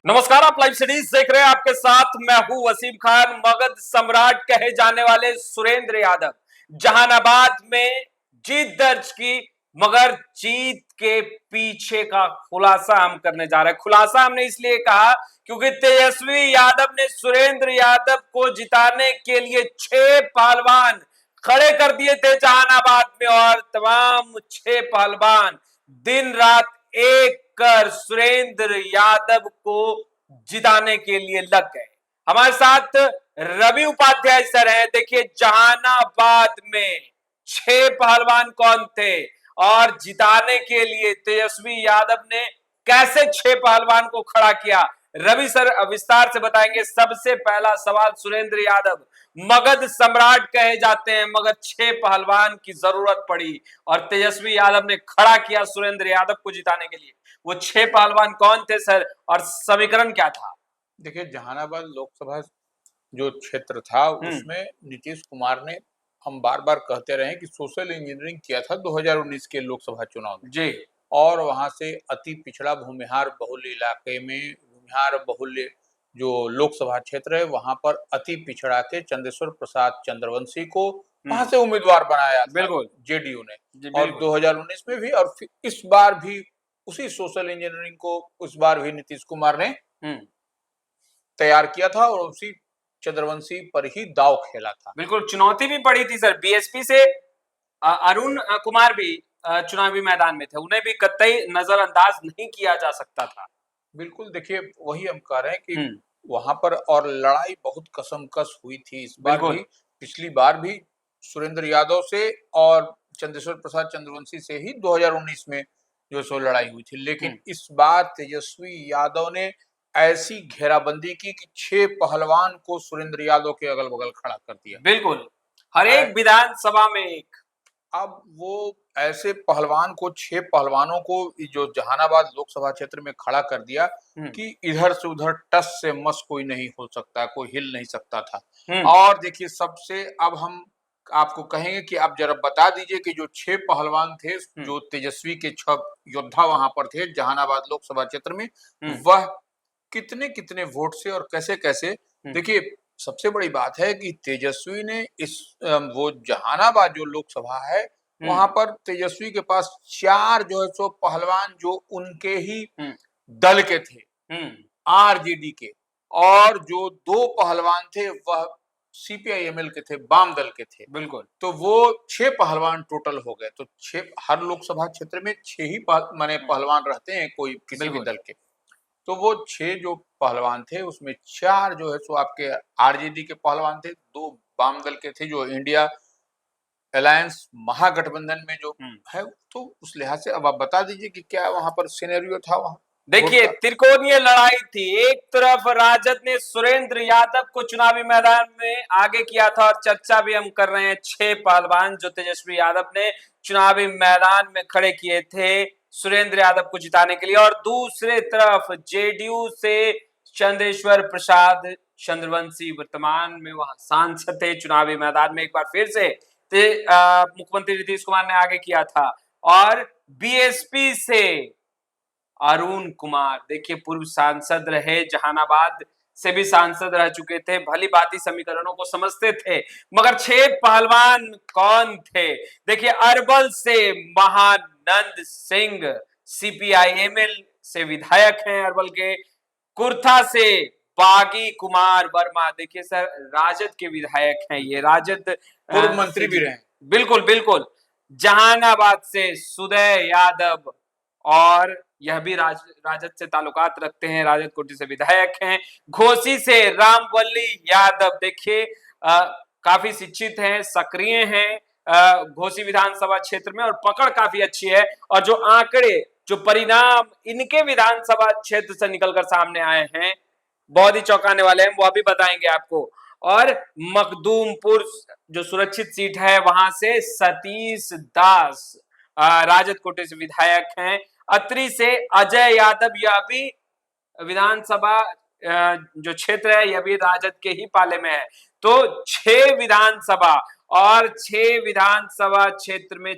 नमस्कार, आप live cities देख रहे हैं। आपके साथ मैं हूं वसीम खान। मगध सम्राट कहे जाने वाले सुरेंद्र यादव जहानाबाद में जीत दर्ज की, मगर जीत के पीछे का खुलासा हम करने जा रहे हैं। खुलासा हमने इसलिए कहा क्योंकि तेजस्वी यादव ने सुरेंद्र यादव को जिताने के लिए 6 पहलवान खड़े कर दिए थे जहानाबाद में, और तमाम 6 पहलवान दिन रात एक कर सुरेंद्र यादव को जिताने के लिए लग गए। हमारे साथ रवि उपाध्याय सर हैं। देखिए, जहानाबाद में 6 पहलवान कौन थे और जिताने के लिए तेजस्वी यादव ने कैसे 6 पहलवान को खड़ा किया, रवि सर विस्तार से बताएंगे। सबसे पहला सवाल, सुरेंद्र यादव मगध सम्राट कहे जाते हैं, मगर 6 पहलवान की जरूरत पड़ी और तेजस्वी यादव ने खड़ा किया सुरेंद्र यादव को जिताने के लिए। वो 6 पहलवान कौन थे सर, और समीकरण क्या था? देखिए, जहानाबाद लोकसभा जो क्षेत्र था उसमें नीतीश कुमार ने, हम बार बार कहते रहे कि सोशल इंजीनियरिंग किया था 2019 के लोकसभा चुनाव में जी। और वहां से अति पिछड़ा भूमिहार बहुल्य इलाके में, भूमिहार बहुल्य जो लोकसभा क्षेत्र है वहां पर अति पिछड़ा के चंद्रेश्वर प्रसाद चंद्रवंशी को वहां से उम्मीदवार बनाया था बिल्कुल जेडीयू ने। और बिल्कुल 2019 में भी और फिर इस बार भी उसी सोशल इंजीनियरिंग को उस बार भी नीतीश कुमार ने तैयार किया था और उसी चंद्रवंशी पर ही दाव खेला था। बिल्कुल चुनौती भी पड़ी थी सर। बीएसपी से अरुण कुमार भी चुनावी मैदान में थे, उन्हें भी कतई नजरअंदाज नहीं किया जा सकता था। बिल्कुल, देखिए वही हम कह रहे हैं कि वहां पर और लड़ाई बहुत कसमकस हुई थी इस बार भी। पिछली बार भी सुरेंद्र यादव से और चंद्रेश्वर प्रसाद चंद्रवंशी से ही 2019 में जो सो लड़ाई हुई थी, लेकिन इस बार तेजस्वी यादव ने ऐसी घेराबंदी की कि 6 पहलवान को सुरेंद्र यादव के अगल बगल खड़ा कर दिया। बिल्कुल, हर एक विधानसभा में एक। अब वो ऐसे पहलवान को, 6 पहलवानों को जो जहानाबाद लोकसभा क्षेत्र में खड़ा कर दिया कि इधर से उधर टस से मस कोई नहीं हो सकता, कोई हिल नहीं सकता था। और देखिए, सबसे अब हम आपको कहेंगे कि आप जरा बता दीजिए कि जो 6 पहलवान थे, जो तेजस्वी के 6 योद्धा वहां पर थे जहानाबाद लोकसभा क्षेत्र में, वह कितने कितने वोट से और कैसे कैसे। देखिए, सबसे बड़ी बात है कि तेजस्वी ने इस वो जहानाबाद जो लोकसभा है वहां पर तेजस्वी के पास 4 जो है सो पहलवान जो उनके ही दल के थे, आरजेडी के, और जो 2 पहलवान थे वह सीपीआईएमएल के थे, वाम दल के थे। बिल्कुल, तो वो 6 पहलवान टोटल हो गए। तो 6, हर लोकसभा क्षेत्र में 6 ही माने पहलवान रहते हैं कोई किसी भी दल के। तो वो 6 जो पहलवान थे उसमें 4 जो है सो आपके आरजेडी के पहलवान थे, 2 वाम दल के थे जो इंडिया अलायंस महागठबंधन में जो है। तो उस लिहाज से अब आप बता दीजिए कि क्या वहां पर सिनेरियो था वहां। देखिए, त्रिकोणीय लड़ाई थी। एक तरफ राजद ने सुरेंद्र यादव को चुनावी मैदान में आगे किया था, और चर्चा भी हम कर रहे हैं 6 पहलवान जो तेजस्वी यादव ने चुनावी मैदान में खड़े किए थे सुरेंद्र यादव को जिताने के लिए। और दूसरे तरफ जेडीयू से चंद्रेश्वर प्रसाद चंद्रवंशी वर्तमान में वहां सांसद थे, चुनावी मैदान में एक बार फिर से मुख्यमंत्री नीतीश कुमार ने आगे किया था। और बीएसपी से अरुण कुमार, देखिए पूर्व सांसद रहे, जहानाबाद से भी सांसद रह चुके थे, भली भांति समीकरणों को समझते थे। मगर 6 पहलवान कौन थे? देखिए, अरवल से महानंद सिंह सीपीआईएमएल से विधायक हैं अरवल के। कुर्था से बागी कुमार वर्मा, देखिए सर राजद के विधायक हैं ये, राजद पूर्व मंत्री भी रहे। बिल्कुल बिल्कुल। जहानाबाद से सुदय यादव, और यह भी राजद से ताल्लुकात रखते हैं, राजद कोटि से विधायक हैं। घोसी से रामवल्ली यादव, देखिए काफी शिक्षित हैं, सक्रिय हैं घोसी विधानसभा क्षेत्र में, और पकड़ काफी अच्छी है। और जो आंकड़े, जो परिणाम इनके विधानसभा क्षेत्र से निकलकर सामने आए हैं, बहुत ही चौंकाने वाले हैं, वो अभी बताएंगे आपको। और मखदूमपुर जो सुरक्षित सीट है, वहां से सतीश दास राजद कोटे से विधायक हैं। अत्री से अजय यादव, यह भी विधानसभा जो क्षेत्र है यह भी राजद के ही पाले में है। तो 6 विधानसभा और 6 विधानसभा क्षेत्र में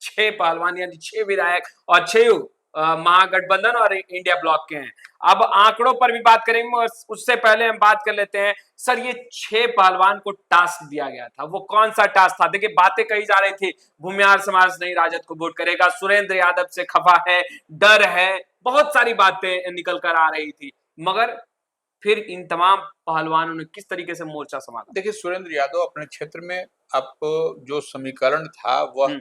6 पहलवान यानी 6 विधायक और 6 महागठबंधन और इंडिया ब्लॉक के हैं। अब आंकड़ों पर भी बात करेंगे, उससे पहले हम बात कर लेते हैं सर, ये 6 पहलवान को टास्क दिया गया था, वो कौन सा टास्क था? देखिए बातें कही जा रही थी, भूमिहार समाज नहीं राजद को वोट करेगा, सुरेंद्र यादव से खफा है, डर है, बहुत सारी बातें निकल कर आ रही थी, मगर फिर इन तमाम पहलवानों ने किस तरीके से मोर्चा संभाला? देखिए सुरेंद्र यादव अपने क्षेत्र में अब जो समीकरण था वह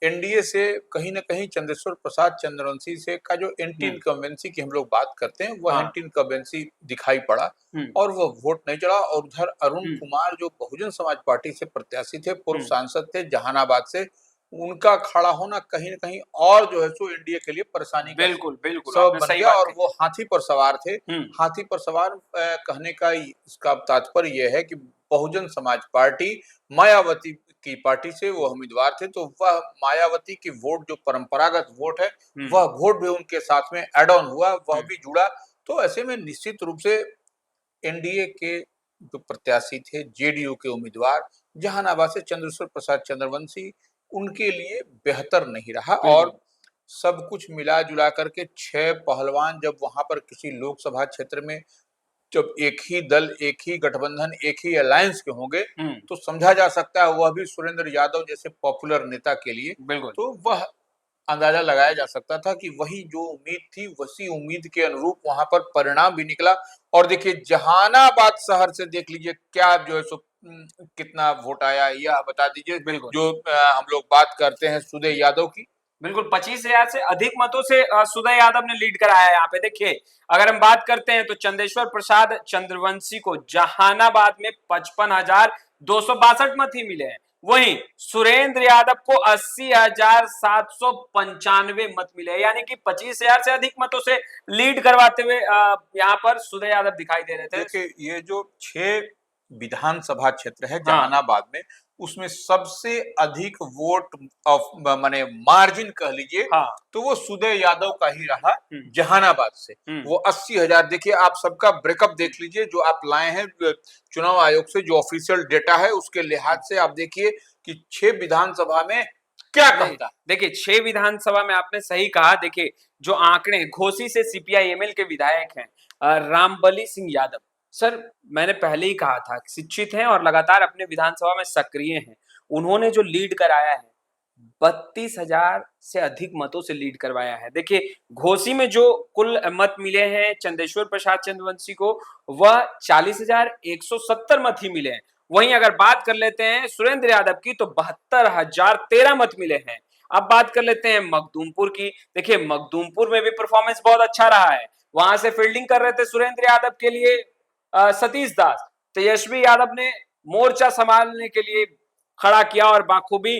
एनडीए से कहीं ना कहीं चंद्रेश्वर प्रसाद चंद्रवंशी से का जो एंटी इनकम्बेंसी की हम लोग बात करते हैं वह एंटी इनकम्बेंसी दिखाई पड़ा और वह वोट नहीं चढ़ा। और उधर अरुण कुमार जो बहुजन समाज पार्टी से प्रत्याशी थे, पूर्व सांसद थे जहानाबाद से, उनका खड़ा होना कहीं ना कहीं और जो है सो एनडीए के लिए परेशानी का सबब बन गया। और वो हाथी पर सवार थे। हाथी पर सवार कहने का इसका तात्पर्य यह है कि बहुजन समाज पार्टी मायावती की पार्टी से वो उम्मीदवार थे, तो वह मायावती की वोट जो परंपरागत वोट है वह वोट भी उनके साथ में एड ऑन हुआ, वह भी जुड़ा। तो ऐसे में निश्चित रूप से एनडीए के जो प्रत्याशी थे, जेडीयू के उम्मीदवार जहानाबाद से चंद्रेश्वर प्रसाद चंद्रवंशी, उनके लिए बेहतर नहीं रहा। और सब कुछ मिला जुला करके 6 पहलवान जब वहां पर किसी लोकसभा क्षेत्र में जब एक ही दल, एक ही गठबंधन, एक ही अलायंस के होंगे तो समझा जा सकता है वह भी सुरेंद्र यादव जैसे पॉपुलर नेता के लिए, तो वह अंदाजा लगाया जा सकता था कि वही जो उम्मीद थी वैसी उम्मीद के अनुरूप वहां पर परिणाम भी निकला। और देखिए जहानाबाद शहर से देख लीजिए क्या जो है सो कितना वोट आया, यह बता दीजिए। जो हम लोग बात करते हैं सुदय यादव की, बिल्कुल 25,000 से अधिक मतों से सुदय यादव ने लीड कराया है यहाँ पे। देखिए अगर हम बात करते हैं तो चंद्रेश्वर प्रसाद चंद्रवंशी को जहानाबाद में 55,262 मत ही मिले हैं, वहीं सुरेंद्र यादव को 80,795 मत मिले, यानी कि 25,000 से अधिक मतों से लीड करवाते हुए यहाँ पर सुदय यादव दिखाई दे रहे थे। देखिए ये जो 6 विधानसभा क्षेत्र है जहानाबाद में, उसमें सबसे अधिक वोट ऑफ माने मार्जिन कह लीजिए तो वो सुदय यादव का ही रहा जहानाबाद से। वो 80,000, देखिए आप सबका ब्रेकअप देख लीजिए जो आप लाए हैं चुनाव आयोग से, जो ऑफिशियल डेटा है उसके लिहाज से आप देखिए कि 6 विधानसभा में क्या कहता। देखिए 6 विधानसभा में आपने सही कहा। देखिए जो आंकड़े घोसी से सीपीआई-एमएल के विधायक हैं रामबली सिंह यादव, सर मैंने पहले ही कहा था शिक्षित हैं और लगातार अपने विधानसभा में सक्रिय हैं, उन्होंने जो लीड कराया है 32,000 से अधिक मतों से लीड करवाया है। देखिए घोसी में जो कुल मत मिले हैं चंद्रेश्वर प्रसाद चंद्रवंशी को वह 40,170 मत ही मिले हैं। वहीं अगर बात कर लेते हैं सुरेंद्र यादव की तो 72,013 मत मिले हैं। अब बात कर लेते हैं मखदूमपुर की। देखिए मखदूमपुर में भी परफॉर्मेंस बहुत अच्छा रहा है, वहां से फील्डिंग कर रहे थे सुरेंद्र यादव के लिए सतीश दास, तेजस्वी यादव ने मोर्चा संभालने के लिए खड़ा किया और बाखूबी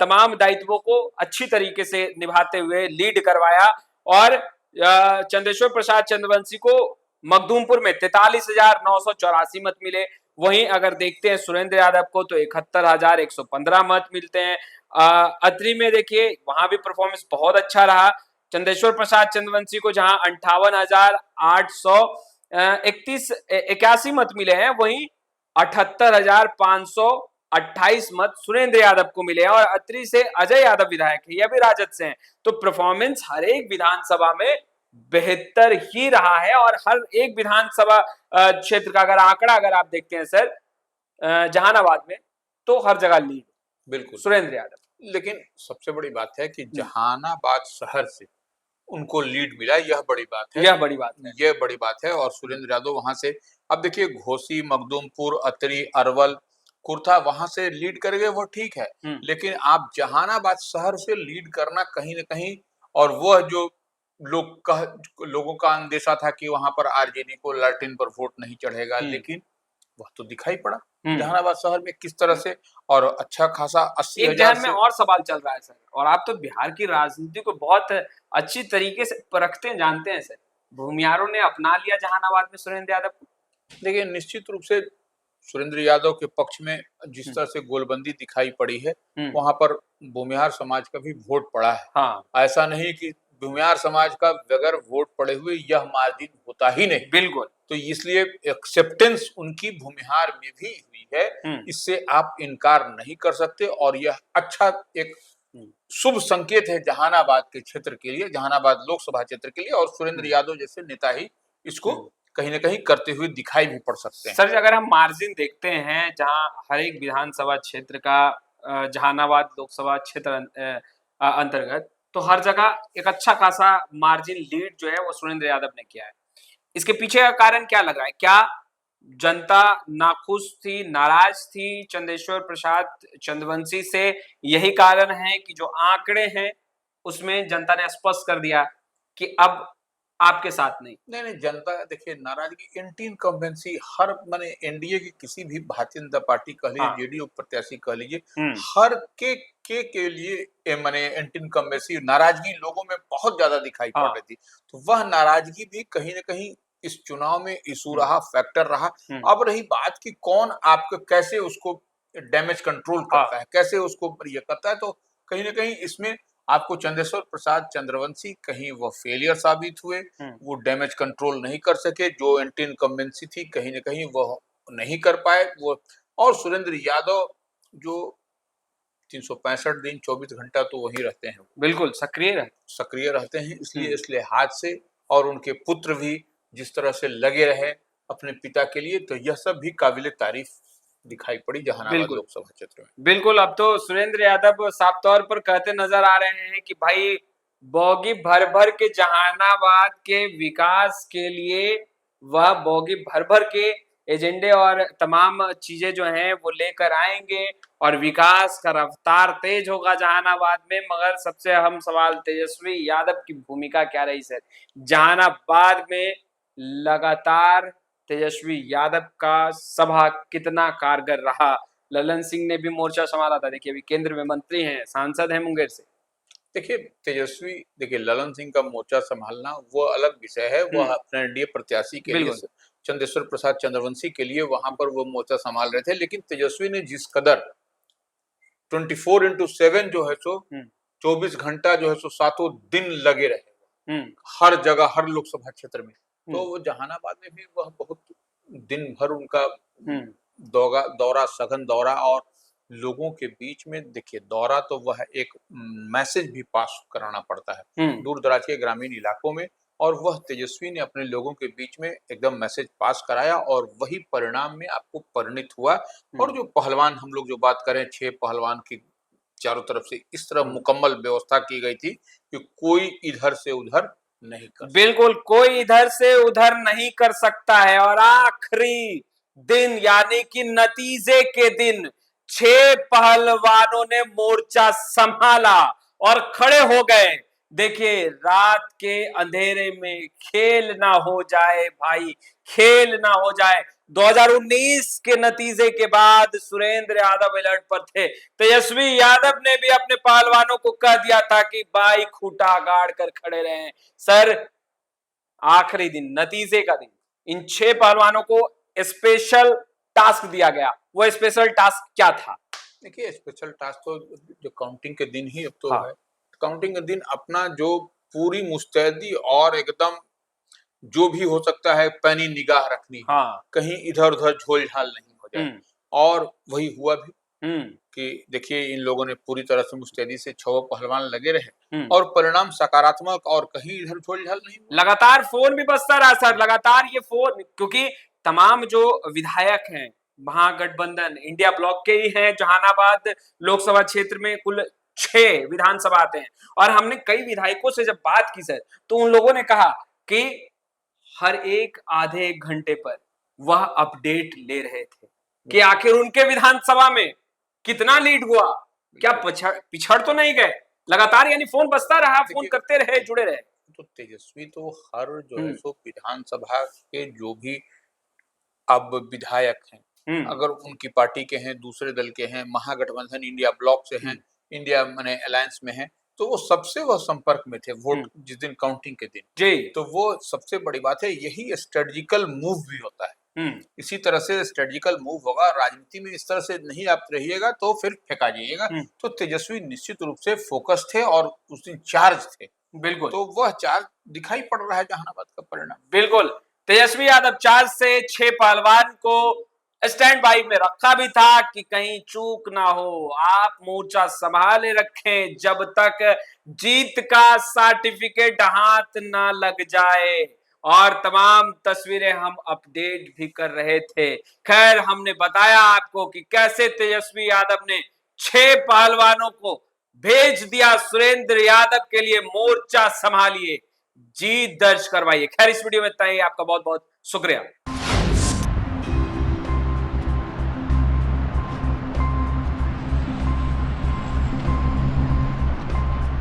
तमाम दायित्वों को अच्छी तरीके से निभाते हुए लीड करवाया। और चंद्रेश्वर प्रसाद चंद्रवंशी को मखदूमपुर में 43,984 मत मिले। वहीं अगर देखते हैं सुरेंद्र यादव को तो 71,115 मत मिलते हैं। अतरी में देखिए वहां भी परफॉर्मेंस बहुत अच्छा रहा। चंद्रेश्वर प्रसाद चंद्रवंशी को जहां 58,881 मत मिले हैं, वहीं 78,528 मत सुरेंद्र यादव को मिले हैं। और अतरी से अजय यादव विधायक है, यह भी राजद से हैं। तो परफॉर्मेंस हर एक विधानसभा में बेहतर ही रहा है और हर एक विधानसभा क्षेत्र का अगर आंकड़ा अगर आप देखते हैं सर जहानाबाद में तो हर जगह लीड बिल्कुल सुरेंद्र यादव। लेकिन सबसे बड़ी बात है कि जहानाबाद शहर से उनको लीड मिला, यह बड़ी बात है, यह बड़ी बात है, यह बड़ी बात है। और सुरेंद्र यादव वहां से, अब देखिए घोसी, मखदूमपुर, अतरी, अरवल, कुर्था वहां से लीड कर गए वो ठीक है, लेकिन आप जहानाबाद शहर से लीड करना कहीं ना कहीं, और वह जो लोगों का अंदेशा था कि वहां पर आरजेडी को लालटेन पर वोट नहीं चढ़ेगा, लेकिन वह तो दिखाई पड़ा जहानाबाद शहर में किस तरह से, और अच्छा खासा 80,000 में और सवाल चल रहा है सर, और आप तो बिहार की राजनीति को बहुत अच्छी तरीके से परखते जानते हैं सर, भूमिहारों ने अपना लिया जहानाबाद में सुरेंद्र यादव को। देखिए निश्चित रूप से सुरेंद्र यादव के पक्ष में जिस तरह से गोलबंदी दिखाई पड़ी है, वहां पर भूमिहार समाज का भी वोट पड़ा है। ऐसा नहीं कि भूमिहार समाज का बगैर वोट पड़े हुए यह मार्जिन होता ही नहीं, बिल्कुल। तो इसलिए एक्सेप्टेंस उनकी भूमिहार में भी हुई है, इससे आप इनकार नहीं कर सकते। और यह अच्छा एक शुभ संकेत है जहानाबाद के क्षेत्र के लिए, जहानाबाद लोकसभा क्षेत्र के लिए, और सुरेंद्र यादव जैसे नेता ही इसको कहीं ना कहीं करते हुए दिखाई भी पड़ सकते हैं। सर अगर हम मार्जिन देखते हैं जहां हर एक विधानसभा क्षेत्र का जहानाबाद लोकसभा क्षेत्र अंतर्गत, तो हर जगह एक अच्छा खासा मार्जिन लीड जो है वो सुरेंद्र यादव ने किया है। इसके पीछे का कारण क्या लग रहा है? क्या जनता नाखुश थी, नाराज थी चंदेश्वर प्रसाद चंद्रवंशी से? यही कारण है कि जो आंकड़े हैं उसमें जनता ने स्पष्ट कर दिया कि अब आपके साथ नहीं। नहीं, जनता देखिए नाराजगी, एंटी इनकम्बेंसी हर माने एनडीए की किसी भी भारतीय जनता पार्टी कह लीजिए, जेडीयू प्रत्याशी कह लीजिए, हर के लिए माने एंटी इनकम्बेंसी नाराजगी लोगों में बहुत ज्यादा दिखाई पड़ रही थी। तो वह नाराजगी भी कहीं ना कहीं इस चुनाव में इशू रहा, फैक्टर रहा। अब रही बात कि कौन आपको कैसे उसको डैमेज कंट्रोल करता है, कैसे उसको ये करता है, तो कहीं ना कहीं इसमें आपको चंदेश्वर प्रसाद चंद्रवंशी कहीं वो फेलियर साबित हुए, वो डैमेज कंट्रोल नहीं कर सके, जो एंटी इनकम्बेंसी थी कहीं ना कहीं वो नहीं कर पाए वो। और सुरेंद्र यादव जो 365 दिन 24 घंटा तो वही रहते हैं, बिल्कुल सक्रिय रहते हैं, इसलिए इस लिहाज से, और उनके पुत्र भी जिस तरह से लगे रहे अपने पिता के लिए, तो यह सब भी काबिले तारीफ दिखाई पड़ी जहानाबाद लोकसभा क्षेत्र में। बिल्कुल, अब तो सुरेंद्र यादव साफ तौर पर कहते नजर आ रहे हैं कि भाई बोगी भर भर के जहानाबाद के विकास के लिए वह बोगी भर भर के एजेंडे और तमाम चीजें जो हैं वो लेकर आएंगे और विकास का रफ्तार तेज होगा जहानाबाद में। मगर सबसे अहम सवाल तेजस्वी यादव की भूमिका क्या रही सर जहानाबाद में? लगातार तेजस्वी यादव का सभा कितना कारगर रहा? ललन सिंह ने भी मोर्चा संभाला था, देखिए अभी केंद्र में मंत्री हैं, सांसद हैं मुंगेर से। देखिए तेजस्वी, देखिए ललन सिंह का मोर्चा संभालना वो अलग विषय है, वह अपने एनडीए प्रत्याशी के लिए चंदेश्वर प्रसाद चंद्रवंशी के लिए वहां पर वो मोर्चा संभाल रहे थे। लेकिन तेजस्वी ने जिस कदर 24x7 जो है सो 24 घंटा जो है सो 7 दिन लगे रहे हर जगह, हर लोकसभा क्षेत्र में, तो वो जहानाबाद में भी वह बहुत दिन भर उनका दौरा, सघन दौरा, और लोगों के बीच में देखिए दौरा तो वह एक मैसेज भी पास कराना पड़ता है दूर दराज के ग्रामीण इलाकों में, और वह तेजस्वी ने अपने लोगों के बीच में एकदम मैसेज पास कराया, और वही परिणाम में आपको परिणित हुआ। और जो पहलवान, हम लोग जो बात करें 6 पहलवान की चारों तरफ से इस तरह मुकम्मल व्यवस्था की गई थी कि कोई इधर से उधर नहीं कर, बिल्कुल कोई इधर से उधर नहीं कर सकता है। और आखिरी दिन यानी कि नतीजे के दिन 6 पहलवानों ने मोर्चा संभाला और खड़े हो गए। देखिए रात के अंधेरे में खेल ना हो जाए भाई, खेल ना हो जाए। 2019 के नतीजे के बाद सुरेंद्र यादव अलर्ट पर थे। तेजस्वी यादव ने भी अपने पहलवानों को कह दिया था कि भाई खूंटा गाड़ कर खड़े रहे। सर आखिरी दिन, नतीजे का दिन, इन 6 पहलवानों को स्पेशल टास्क दिया गया। वो स्पेशल टास्क क्या था? देखिए स्पेशल टास्क तो जो काउंटिंग के दिन ही अब तो है। काउंटिंग के दिन अपना जो पूरी मुस्तैदी और एकदम जो भी हो सकता है पैनी निगाह रखनी है, कहीं इधर उधर झोल झाल नहीं हो जाए। और वही हुआ भी कि देखिए इन लोगों ने पूरी तरह से मुस्तैदी से 6 पहलवान लगे रहे और परिणाम सकारात्मक, और कहीं इधर झोल झाल नहीं। लगातार फोन भी बजता रहा सर, लगातार ये फोन, क्योंकि तमाम जो विधायक हैं महागठबंधन इंडिया ब्लॉक के ही हैं। जहानाबाद लोकसभा क्षेत्र में कुल 6 विधानसभा आते हैं, और हमने कई विधायकों से जब बात की सर, तो उन लोगों ने कहा कि हर एक आधे एक घंटे पर वह अपडेट ले रहे थे कि आखिर उनके विधानसभा में कितना लीड हुआ, क्या पिछड़ तो नहीं गए। लगातार यानी फोन बजता रहा, फोन करते रहे, जुड़े रहे। तो तेजस्वी तो हर जो है सो विधानसभा के जो भी अब विधायक हैं, अगर उनकी पार्टी के हैं, दूसरे दल के हैं, महागठबंधन इंडिया ब्लॉक से हैं, इंडिया माने अलायंस में हैं, तो वो सबसे वह संपर्क में थे वोट जिस दिन काउंटिंग के दिन जी। तो वो सबसे बड़ी बात है, यही स्ट्रेटजिकल मूव भी होता है। इसी तरह से स्ट्रेटजिकल मूव होगा। राजनीति में इस तरह से नहीं आप रहिएगा तो फिर फेंका जाइएगा। तो तेजस्वी निश्चित रूप से फोकस थे और उस दिन चार्ज थे। बिल्कुल, तो वह चार्ज दिखाई पड़ रहा है जहानाबाद का परिणाम। बिल्कुल, तेजस्वी यादव 4 से 6 पहलवान को स्टैंड बाई में रखा भी था कि कहीं चूक ना हो, आप मोर्चा संभाले रखें जब तक जीत का सर्टिफिकेट हाथ ना लग जाए। और तमाम तस्वीरें हम अपडेट भी कर रहे थे। खैर, हमने बताया आपको कि कैसे तेजस्वी यादव ने 6 पहलवानों को भेज दिया सुरेंद्र यादव के लिए, मोर्चा संभालिए, जीत दर्ज करवाइए। खैर, इस वीडियो में इतना ही। आपका बहुत बहुत शुक्रिया।